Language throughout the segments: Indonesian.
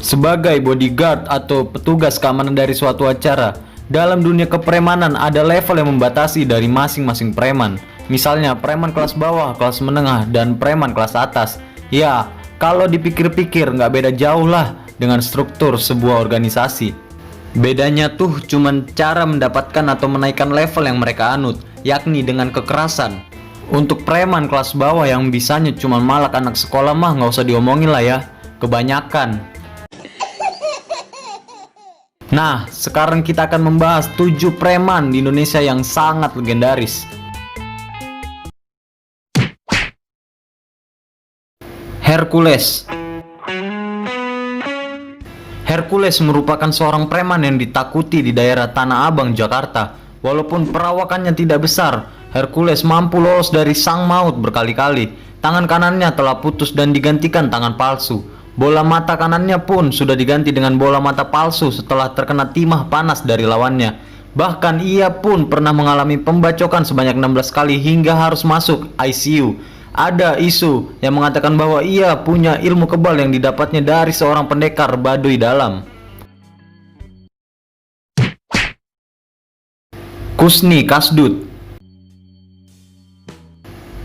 Sebagai bodyguard atau petugas keamanan dari suatu acara, dalam dunia kepremanan ada level yang membatasi dari masing-masing preman. Misalnya preman kelas bawah, kelas menengah, dan preman kelas atas. Ya, kalau dipikir-pikir nggak beda jauh lah dengan struktur sebuah organisasi. Bedanya tuh cuman cara mendapatkan atau menaikkan level yang mereka anut, yakni dengan kekerasan. Untuk preman kelas bawah yang bisanya cuma malak anak sekolah mah nggak usah diomongin lah ya, kebanyakan. Nah, sekarang kita akan membahas 7 preman di Indonesia yang sangat legendaris. Hercules. Hercules merupakan seorang preman yang ditakuti di daerah Tanah Abang, Jakarta. Walaupun perawakannya tidak besar, Hercules mampu lolos dari sang maut berkali-kali. Tangan kanannya telah putus dan digantikan tangan palsu. Bola mata kanannya pun sudah diganti dengan bola mata palsu setelah terkena timah panas dari lawannya. Bahkan ia pun pernah mengalami pembacokan sebanyak 16 kali hingga harus masuk ICU. Ada isu yang mengatakan bahwa ia punya ilmu kebal yang didapatnya dari seorang pendekar Baduy Dalam. Kusni Kasdut.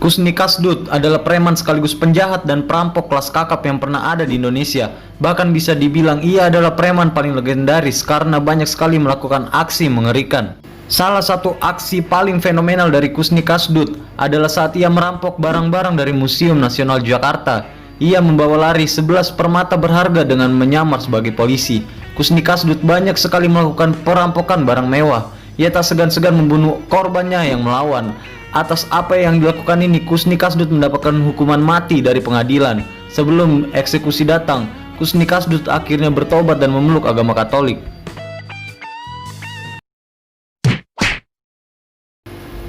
Kusni Kasdut adalah preman sekaligus penjahat dan perampok kelas kakap yang pernah ada di Indonesia. Bahkan bisa dibilang ia adalah preman paling legendaris karena banyak sekali melakukan aksi mengerikan. Salah satu aksi paling fenomenal dari Kusni Kasdut adalah saat ia merampok barang-barang dari Museum Nasional Jakarta. Ia membawa lari 11 permata berharga dengan menyamar sebagai polisi. Kusni Kasdut banyak sekali melakukan perampokan barang mewah. Ia tak segan-segan membunuh korbannya yang melawan. Atas apa yang dilakukan ini, Kusni Kasdut mendapatkan hukuman mati dari pengadilan. Sebelum eksekusi datang, Kusni Kasdut akhirnya bertobat dan memeluk agama Katolik.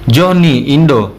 Johnny Indo.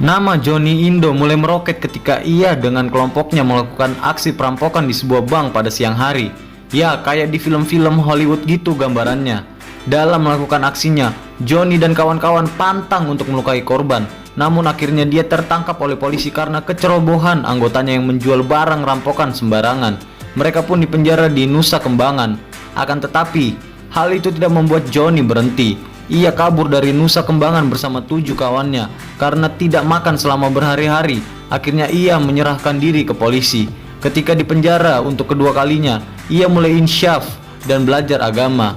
Nama Johnny Indo mulai meroket ketika ia dengan kelompoknya melakukan aksi perampokan di sebuah bank pada siang hari. Ya, kayak di film-film Hollywood gitu gambarannya. Dalam melakukan aksinya, Johnny dan kawan-kawan pantang untuk melukai korban. Namun akhirnya dia tertangkap oleh polisi karena kecerobohan anggotanya yang menjual barang rampokan sembarangan. Mereka pun dipenjara di Nusa Kembangan. Akan tetapi, hal itu tidak membuat Johnny berhenti. Ia kabur dari Nusa Kembangan bersama 7 kawannya karena tidak makan selama berhari-hari. Akhirnya ia menyerahkan diri ke polisi. Ketika di penjara untuk kedua kalinya, ia mulai insyaf dan belajar agama.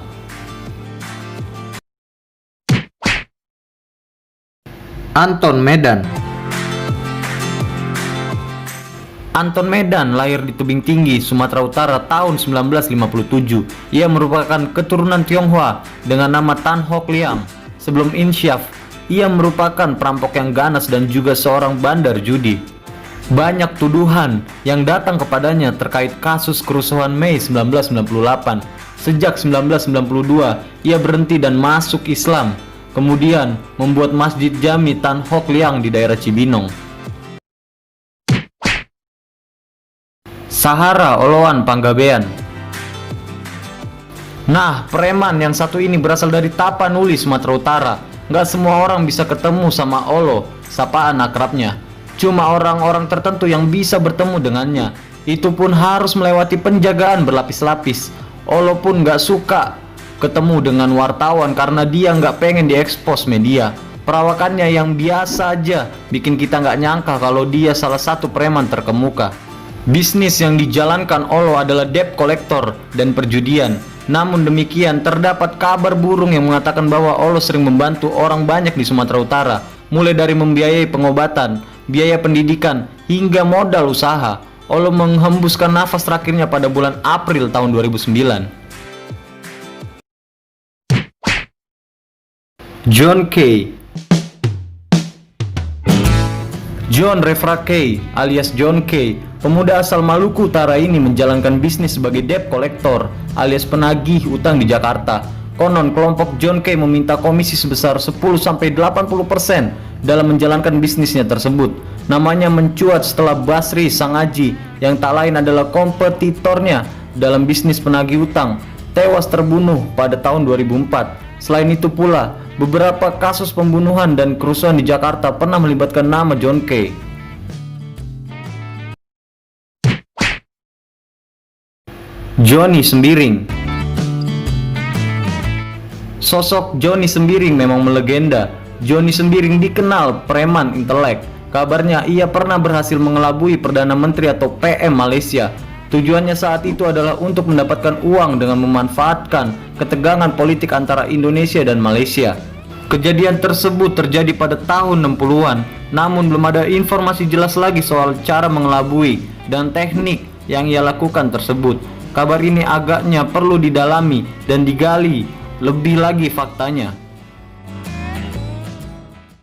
Anton Medan. Anton Medan lahir di Tebing Tinggi, Sumatera Utara tahun 1957. Ia merupakan keturunan Tionghoa dengan nama Tan Hock Liang. Sebelum insyaf, ia merupakan perampok yang ganas dan juga seorang bandar judi. Banyak tuduhan yang datang kepadanya terkait kasus kerusuhan Mei 1998. Sejak 1992, ia berhenti dan masuk Islam. Kemudian membuat Masjid Jami Tan Hock Liang di daerah Cibinong. Sahara Oloan Panggabean. Nah, preman yang satu ini berasal dari Tapanuli, Sumatera Utara. Nggak semua orang bisa ketemu sama Olo, sapaan akrabnya. Cuma orang-orang tertentu yang bisa bertemu dengannya. Itu pun harus melewati penjagaan berlapis-lapis. Olo pun nggak suka ketemu dengan wartawan karena dia nggak pengen diekspos media. Perawakannya yang biasa aja bikin kita nggak nyangka kalau dia salah satu preman terkemuka. Bisnis yang dijalankan Olo adalah debt collector dan perjudian. Namun demikian, terdapat kabar burung yang mengatakan bahwa Olo sering membantu orang banyak di Sumatera Utara, mulai dari membiayai pengobatan, biaya pendidikan, hingga modal usaha. Olo menghembuskan nafas terakhirnya pada bulan April tahun 2009. John Kay. John Refra Kay alias John Kay, pemuda asal Maluku Utara ini menjalankan bisnis sebagai debt collector alias penagih utang di Jakarta. Konon kelompok John Kay meminta komisi sebesar 10-80% dalam menjalankan bisnisnya tersebut. Namanya mencuat setelah Basri Sangaji yang tak lain adalah kompetitornya dalam bisnis penagih utang tewas terbunuh pada tahun 2004. Selain itu pula, beberapa kasus pembunuhan dan kerusuhan di Jakarta pernah melibatkan nama John Kay. Johnny Sembiring. Sosok Johnny Sembiring memang melegenda. Johnny Sembiring dikenal preman intelek. Kabarnya ia pernah berhasil mengelabui Perdana Menteri atau PM Malaysia. Tujuannya saat itu adalah untuk mendapatkan uang dengan memanfaatkan ketegangan politik antara Indonesia dan Malaysia. Kejadian tersebut terjadi pada tahun 60-an, namun belum ada informasi jelas lagi soal cara mengelabui dan teknik yang ia lakukan tersebut. Kabar ini agaknya perlu didalami dan digali lebih lagi faktanya.